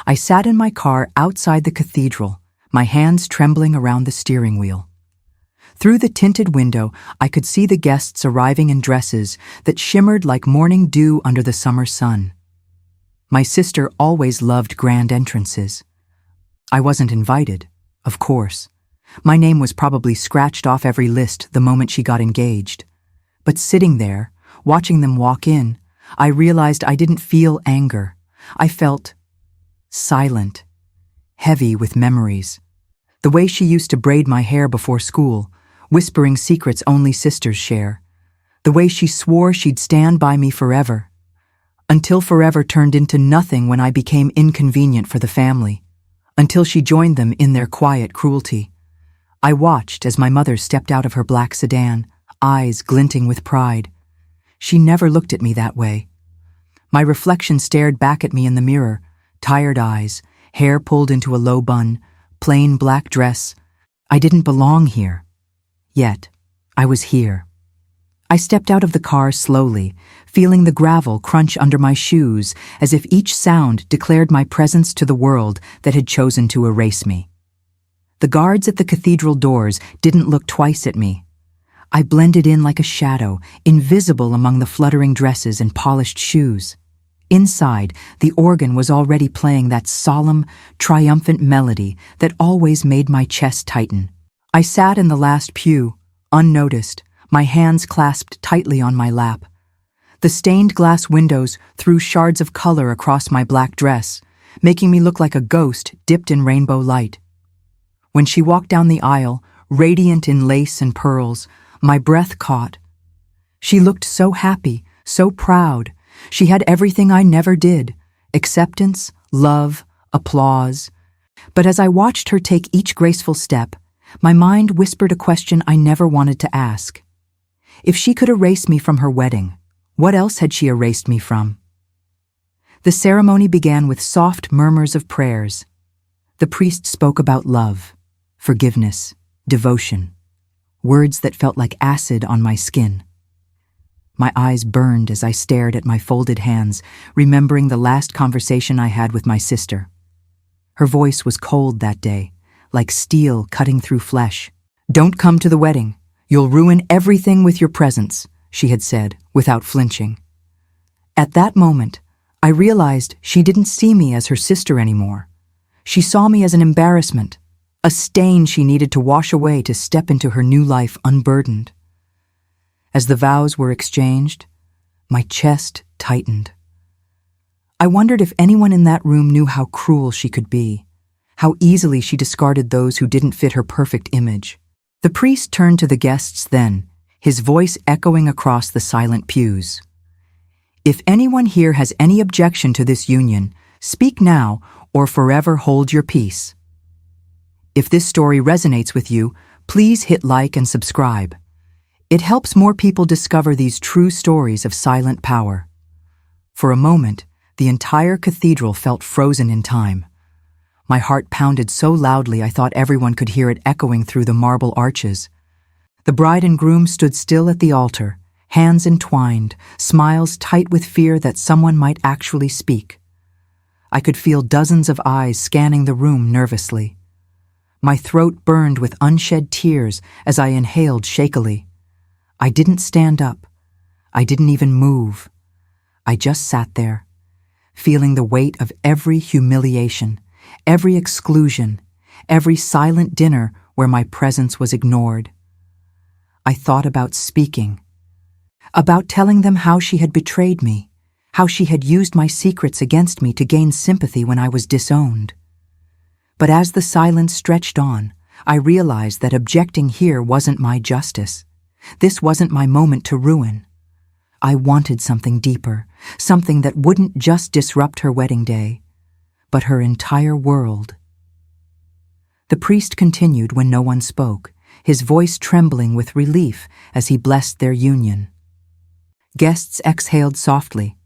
I sat in my car outside the cathedral, my hands trembling around the steering wheel. Through the tinted window, I could see the guests arriving in dresses that shimmered like morning dew under the summer sun. My sister always loved grand entrances. I wasn't invited, of course. My name was probably scratched off every list the moment she got engaged. But sitting there, watching them walk in, I realized I didn't feel anger. I felt silent, heavy with memories. The way she used to braid my hair before school, whispering secrets only sisters share. The way she swore she'd stand by me forever. Until forever turned into nothing when I became inconvenient for the family. Until she joined them in their quiet cruelty. I watched as my mother stepped out of her black sedan, eyes glinting with pride. She never looked at me that way. My reflection stared back at me in the mirror, tired eyes, hair pulled into a low bun, plain black dress. I didn't belong here. Yet, I was here. I stepped out of the car slowly, feeling the gravel crunch under my shoes as if each sound declared my presence to the world that had chosen to erase me. The guards at the cathedral doors didn't look twice at me. I blended in like a shadow, invisible among the fluttering dresses and polished shoes. Inside, the organ was already playing that solemn, triumphant melody that always made my chest tighten. I sat in the last pew, unnoticed, my hands clasped tightly on my lap. The stained glass windows threw shards of color across my black dress, making me look like a ghost dipped in rainbow light. When she walked down the aisle, radiant in lace and pearls, my breath caught. She looked so happy, so proud. She had everything I never did: acceptance, love, applause. But as I watched her take each graceful step, my mind whispered a question I never wanted to ask. If she could erase me from her wedding, what else had she erased me from? The ceremony began with soft murmurs of prayers. The priest spoke about love, forgiveness, devotion, words that felt like acid on my skin. My eyes burned as I stared at my folded hands, remembering the last conversation I had with my sister. Her voice was cold that day, like steel cutting through flesh. "Don't come to the wedding. You'll ruin everything with your presence," she had said, without flinching. At that moment, I realized she didn't see me as her sister anymore. She saw me as an embarrassment, a stain she needed to wash away to step into her new life unburdened. As the vows were exchanged, my chest tightened. I wondered if anyone in that room knew how cruel she could be, how easily she discarded those who didn't fit her perfect image. The priest turned to the guests then, his voice echoing across the silent pews. "If anyone here has any objection to this union, speak now or forever hold your peace. If this story resonates with you, please hit like and subscribe. It helps more people discover these true stories of silent power." For a moment, the entire cathedral felt frozen in time. My heart pounded so loudly I thought everyone could hear it echoing through the marble arches. The bride and groom stood still at the altar, hands entwined, smiles tight with fear that someone might actually speak. I could feel dozens of eyes scanning the room nervously. My throat burned with unshed tears as I inhaled shakily. I didn't stand up. I didn't even move. I just sat there, feeling the weight of every humiliation, every exclusion, every silent dinner where my presence was ignored. I thought about speaking, about telling them how she had betrayed me, how she had used my secrets against me to gain sympathy when I was disowned. But as the silence stretched on, I realized that objecting here wasn't my justice. This wasn't my moment to ruin. I wanted something deeper, something that wouldn't just disrupt her wedding day, but her entire world. The priest continued when no one spoke, his voice trembling with relief as he blessed their union. Guests exhaled softly,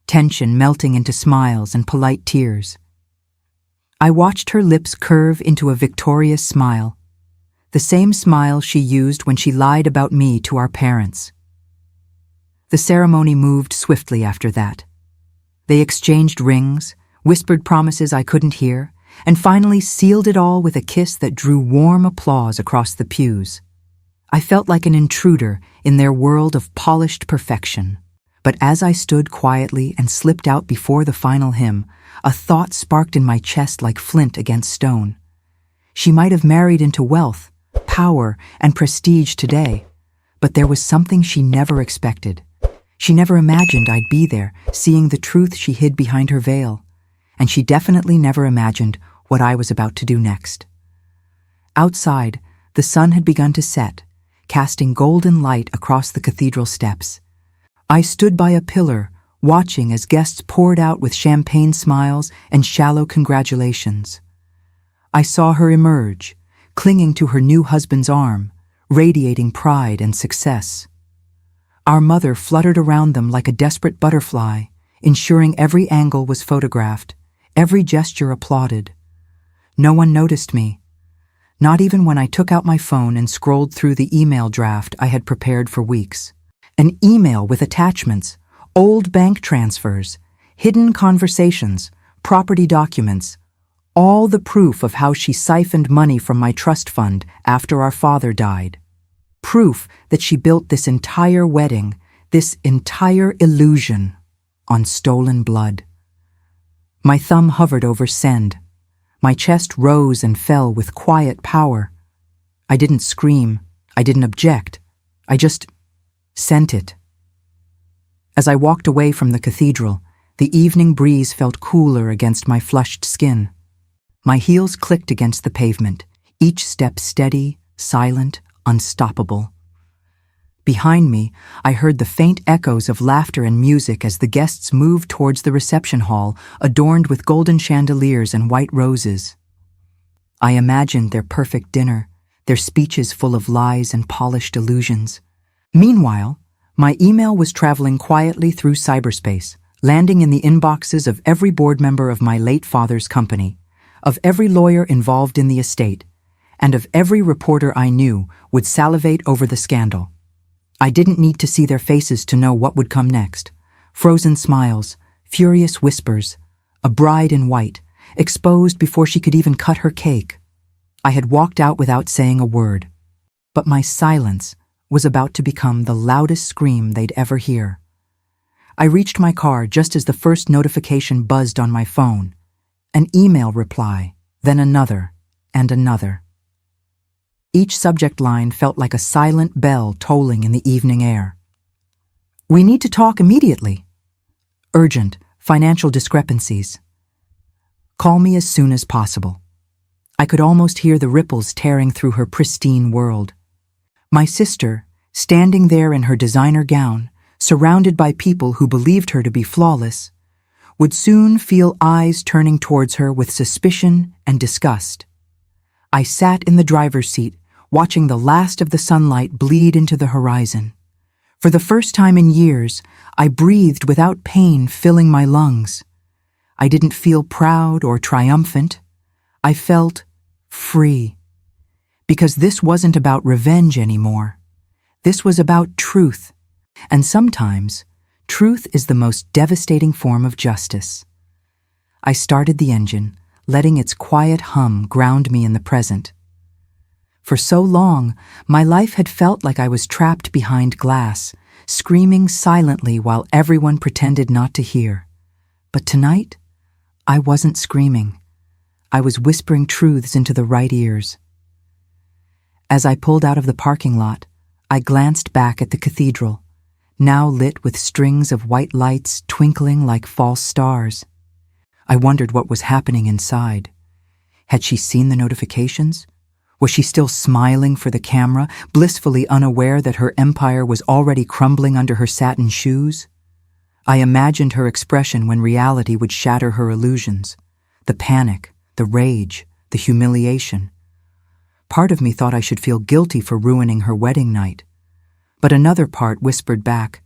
tension melting into smiles and polite tears. I watched her lips curve into a victorious smile, the same smile she used when she lied about me to our parents. The ceremony moved swiftly after that. They exchanged rings, whispered promises I couldn't hear, and finally sealed it all with a kiss that drew warm applause across the pews. I felt like an intruder in their world of polished perfection. But as I stood quietly and slipped out before the final hymn, a thought sparked in my chest like flint against stone. She might have married into wealth, power, and prestige today, but there was something she never expected. She never imagined I'd be there, seeing the truth she hid behind her veil, and she definitely never imagined what I was about to do next. Outside, the sun had begun to set, casting golden light across the cathedral steps. I stood by a pillar, watching as guests poured out with champagne smiles and shallow congratulations. I saw her emerge, clinging to her new husband's arm, radiating pride and success. Our mother fluttered around them like a desperate butterfly, ensuring every angle was photographed, every gesture applauded. No one noticed me, not even when I took out my phone and scrolled through the email draft I had prepared for weeks. An email with attachments, old bank transfers, hidden conversations, property documents, all the proof of how she siphoned money from my trust fund after our father died. Proof that she built this entire wedding, this entire illusion, on stolen blood. My thumb hovered over send. My chest rose and fell with quiet power. I didn't scream. I didn't object. I just sent it. As I walked away from the cathedral, the evening breeze felt cooler against my flushed skin. My heels clicked against the pavement, each step steady, silent, unstoppable. Behind me, I heard the faint echoes of laughter and music as the guests moved towards the reception hall, adorned with golden chandeliers and white roses. I imagined their perfect dinner, their speeches full of lies and polished illusions. Meanwhile, my email was traveling quietly through cyberspace, landing in the inboxes of every board member of my late father's company, of every lawyer involved in the estate, and of every reporter I knew would salivate over the scandal. I didn't need to see their faces to know what would come next. Frozen smiles, furious whispers, a bride in white, exposed before she could even cut her cake. I had walked out without saying a word, but my silence was about to become the loudest scream they'd ever hear. I reached my car just as the first notification buzzed on my phone. An email reply, then another, and another. Each subject line felt like a silent bell tolling in the evening air. We need to talk immediately. Urgent, financial discrepancies. Call me as soon as possible. I could almost hear the ripples tearing through her pristine world. My sister, standing there in her designer gown, surrounded by people who believed her to be flawless, would soon feel eyes turning towards her with suspicion and disgust. I sat in the driver's seat, watching the last of the sunlight bleed into the horizon. For the first time in years, I breathed without pain filling my lungs. I didn't feel proud or triumphant. I felt free. Because this wasn't about revenge anymore. This was about truth. And sometimes, truth is the most devastating form of justice. I started the engine, letting its quiet hum ground me in the present. For so long, my life had felt like I was trapped behind glass, screaming silently while everyone pretended not to hear. But tonight, I wasn't screaming. I was whispering truths into the right ears. As I pulled out of the parking lot, I glanced back at the cathedral, now lit with strings of white lights twinkling like false stars. I wondered what was happening inside. Had she seen the notifications? Was she still smiling for the camera, blissfully unaware that her empire was already crumbling under her satin shoes? I imagined her expression when reality would shatter her illusions. The panic, the rage, the humiliation. Part of me thought I should feel guilty for ruining her wedding night. But another part whispered back,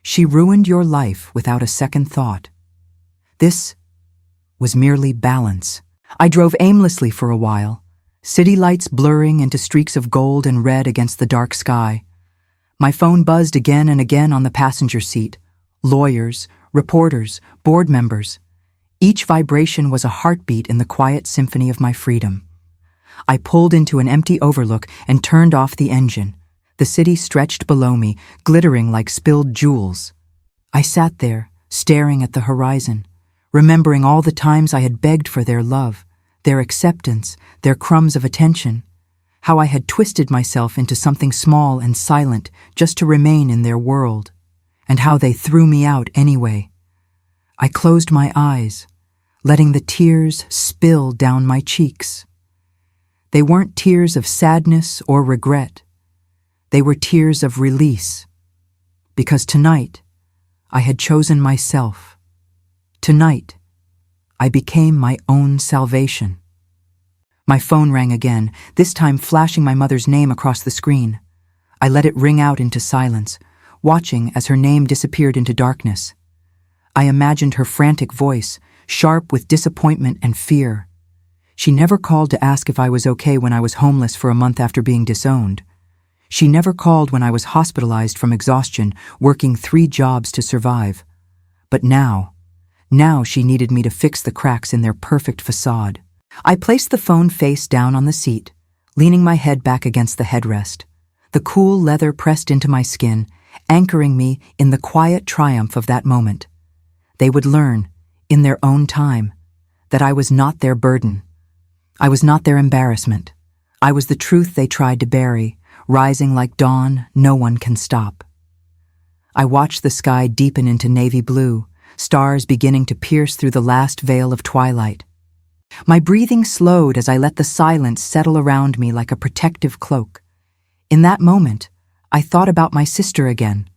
"She ruined your life without a second thought." This was merely balance. I drove aimlessly for a while, city lights blurring into streaks of gold and red against the dark sky. My phone buzzed again and again on the passenger seat. Lawyers, reporters, board members. Each vibration was a heartbeat in the quiet symphony of my freedom. I pulled into an empty overlook and turned off the engine. The city stretched below me, glittering like spilled jewels. I sat there, staring at the horizon, remembering all the times I had begged for their love, their acceptance, their crumbs of attention, how I had twisted myself into something small and silent just to remain in their world, and how they threw me out anyway. I closed my eyes, letting the tears spill down my cheeks. They weren't tears of sadness or regret. They were tears of release, because tonight I had chosen myself. Tonight, I became my own salvation. My phone rang again, this time flashing my mother's name across the screen. I let it ring out into silence, watching as her name disappeared into darkness. I imagined her frantic voice, sharp with disappointment and fear. She never called to ask if I was okay when I was homeless for a month after being disowned. She never called when I was hospitalized from exhaustion, working 3 jobs to survive. But now she needed me to fix the cracks in their perfect facade. I placed the phone face down on the seat, leaning my head back against the headrest. The cool leather pressed into my skin, anchoring me in the quiet triumph of that moment. They would learn, in their own time, that I was not their burden. I was not their embarrassment. I was the truth they tried to bury, rising like dawn no one can stop. I watched the sky deepen into navy blue, stars beginning to pierce through the last veil of twilight. My breathing slowed as I let the silence settle around me like a protective cloak. In that moment, I thought about my sister again,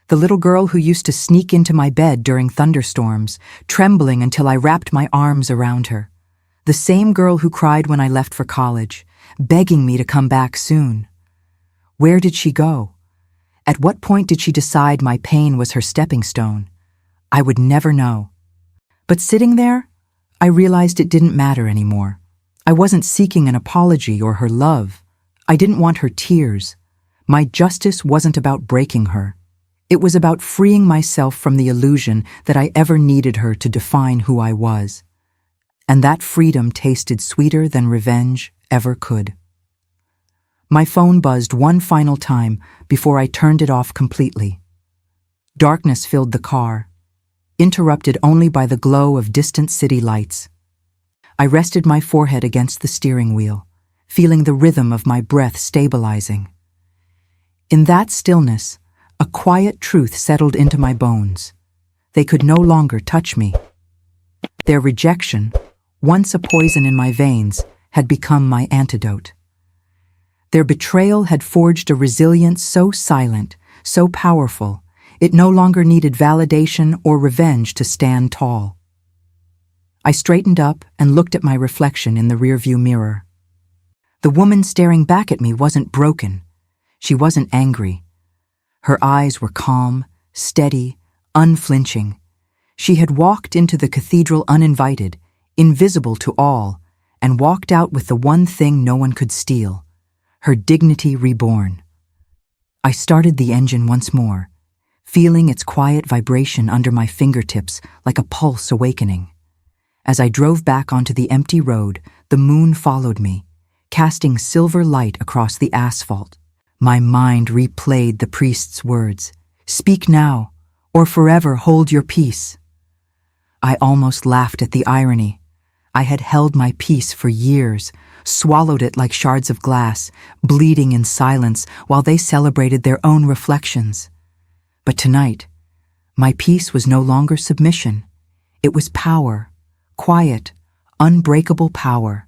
the little girl who used to sneak into my bed during thunderstorms, trembling until I wrapped my arms around her. The same girl who cried when I left for college, begging me to come back soon. Where did she go? At what point did she decide my pain was her stepping stone? I would never know. But sitting there, I realized it didn't matter anymore. I wasn't seeking an apology or her love. I didn't want her tears. My justice wasn't about breaking her. It was about freeing myself from the illusion that I ever needed her to define who I was. And that freedom tasted sweeter than revenge ever could. My phone buzzed one final time before I turned it off completely. Darkness filled the car, interrupted only by the glow of distant city lights. I rested my forehead against the steering wheel, feeling the rhythm of my breath stabilizing. In that stillness, a quiet truth settled into my bones. They could no longer touch me. Their rejection, once a poison in my veins, had become my antidote. Their betrayal had forged a resilience so silent, so powerful, it no longer needed validation or revenge to stand tall. I straightened up and looked at my reflection in the rearview mirror. The woman staring back at me wasn't broken. She wasn't angry. Her eyes were calm, steady, unflinching. She had walked into the cathedral uninvited, invisible to all, and walked out with the one thing no one could steal, her dignity reborn. I started the engine once more, feeling its quiet vibration under my fingertips like a pulse awakening. As I drove back onto the empty road, the moon followed me, casting silver light across the asphalt. My mind replayed the priest's words, "Speak now, or forever hold your peace." I almost laughed at the irony. I had held my peace for years, swallowed it like shards of glass, bleeding in silence while they celebrated their own reflections. But tonight, my peace was no longer submission. It was power, quiet, unbreakable power.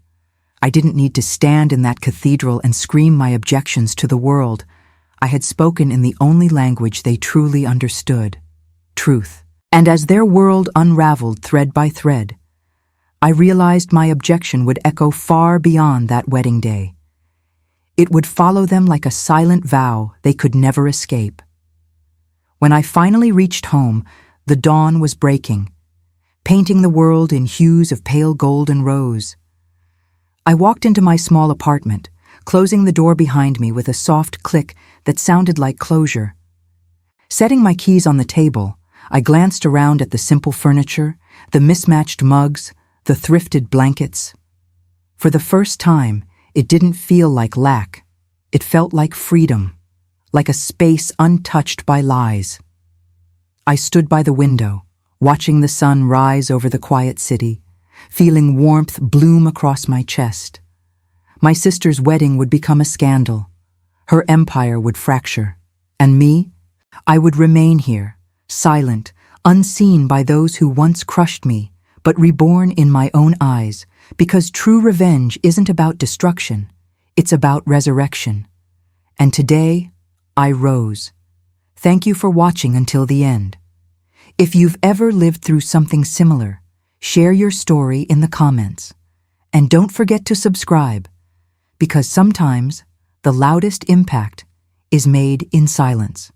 I didn't need to stand in that cathedral and scream my objections to the world. I had spoken in the only language they truly understood, truth. And as their world unraveled thread by thread, I realized my objection would echo far beyond that wedding day. It would follow them like a silent vow they could never escape. When I finally reached home, the dawn was breaking, painting the world in hues of pale gold and rose. I walked into my small apartment, closing the door behind me with a soft click that sounded like closure. Setting my keys on the table, I glanced around at the simple furniture, the mismatched mugs, the thrifted blankets. For the first time, it didn't feel like lack. It felt like freedom, like a space untouched by lies. I stood by the window, watching the sun rise over the quiet city, feeling warmth bloom across my chest. My sister's wedding would become a scandal. Her empire would fracture. And me? I would remain here, silent, unseen by those who once crushed me, but reborn in my own eyes, because true revenge isn't about destruction, it's about resurrection. And today, I rose. Thank you for watching until the end. If you've ever lived through something similar, share your story in the comments. And don't forget to subscribe, because sometimes the loudest impact is made in silence.